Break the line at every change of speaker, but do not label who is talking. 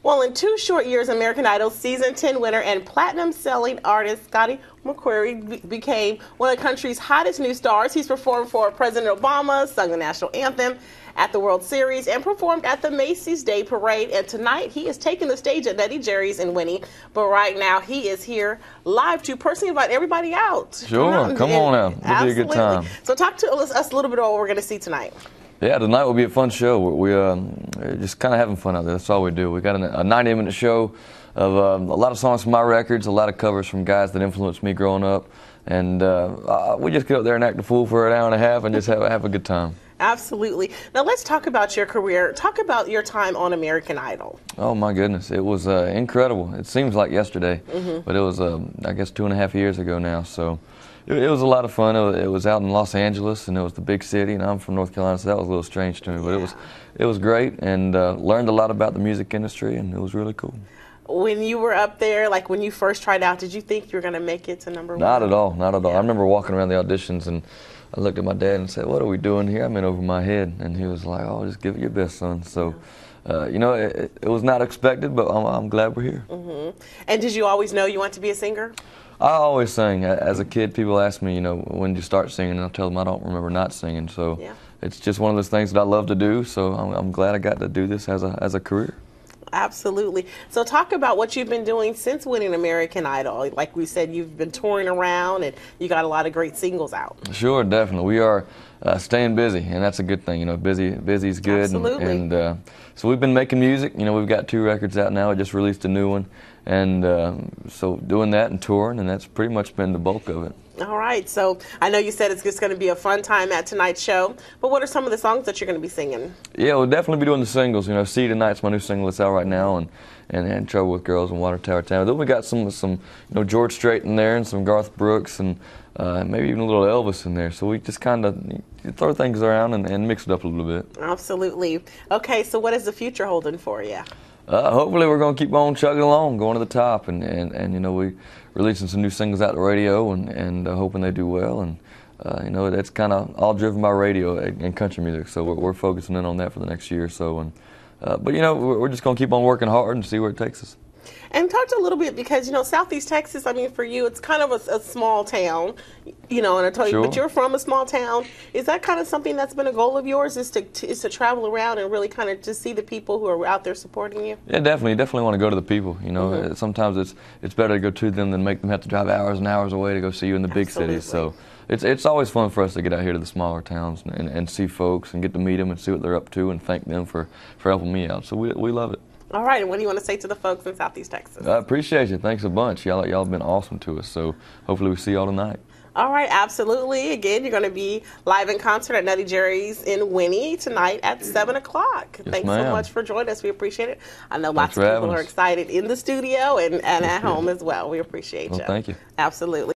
Well, in 2 short years, American Idol season 10 winner and platinum-selling artist Scotty McCreery became one of the country's hottest new stars. He's performed for President Obama, sung the national anthem at the World Series, and performed at the Macy's Day Parade. And tonight, he is taking the stage at Nutty Jerry's in Winnie. But right now, he is here live to personally invite everybody out.
Sure, come on out. It'll be a good time.
So talk to us a little bit about what we're going to see tonight.
Yeah, tonight will be a fun show. We just kind of having fun out there. That's all we do. We got a 90-minute show of a lot of songs from my records, a lot of covers from guys that influenced me growing up, and we just get up there and act a fool for an hour and a half and just have a good time. Absolutely.
Now let's talk about your career. Talk about your time on American Idol.
Oh my goodness, it was incredible. It seems like yesterday, but it was I guess 2.5 years ago now. So it was a lot of fun. It was out in Los Angeles, and it was the big city, and I'm from North Carolina, so that was a little strange to me. But it was great, and learned a lot about the music industry, and it was really cool.
When you were up there, like when you first tried out, did you think you were going to make it to #1?
Not at all, not at all.
Yeah.
I remember walking around the auditions, and I looked at my dad and said, "What are we doing here? I'm in over my head." And he was like, "Oh, just give it your best, son." So, you know, it was not expected, but I'm glad we're here.
And did you always know you wanted to be a singer?
I always sang. As a kid, people ask me, you know, when did you start singing? And I'll tell them I don't remember not singing. So it's just one of those things that I love to do. So I'm glad I got to do this as a career.
Absolutely. So talk about what you've been doing since winning American Idol. Like we said, you've been touring around and you got a lot of great singles out.
Sure, definitely. We are staying busy, and that's a good thing. You know, busy's good.
Absolutely.
And so we've been making music. You know, we've got 2 records out now. I just released a new one. And so doing that and touring, and that's pretty much been the bulk of it.
All right. So I know you said it's just going to be a fun time at tonight's show, but what are some of the songs that you're going to be singing? Yeah,
we'll definitely be doing the singles. You know, See Tonight's my new single that's out right now, and Trouble with Girls and Water Tower Town. Then we got some you know, George Strait in there, and some Garth Brooks, and maybe even a little Elvis in there. So we just kind of throw things around and mix it up a little bit.
Absolutely. Okay, so what is the future holding for you?
Hopefully we're going to keep on chugging along, going to the top, and you know, we releasing some new singles out the radio, and hoping they do well, and you know, that's kind of all driven by radio and country music, so we're focusing in on that for the next year or so, and but you know, we're just going to keep on working hard and see where it takes us.
And talk a little bit, because, you know, Southeast Texas, I mean, for you, it's kind of a small town, you know, and I told you, but you're from a small town. Is that kind of something that's been a goal of yours, is to travel around and really kind of just see the people who are out there supporting you?
Yeah, definitely. You definitely want to go to the people, you know. Sometimes it's better to go to them than make them have to drive hours and hours away to go see you in the big cities. So it's always fun for us to get out here to the smaller towns and see folks and get to meet them and see what they're up to and thank them for helping me out. So we love it.
All right, and what do you want to say to the folks in Southeast Texas?
I appreciate you. Thanks a bunch. Y'all have been awesome to us, so hopefully we see y'all tonight.
All right, absolutely. Again, you're going to be live in concert at Nutty Jerry's in Winnie tonight at 7 o'clock.
Yes,
Thanks so much for joining us. We appreciate it. I know lots of people are excited in the studio and at home as well. We appreciate you.
Thank you.
Absolutely.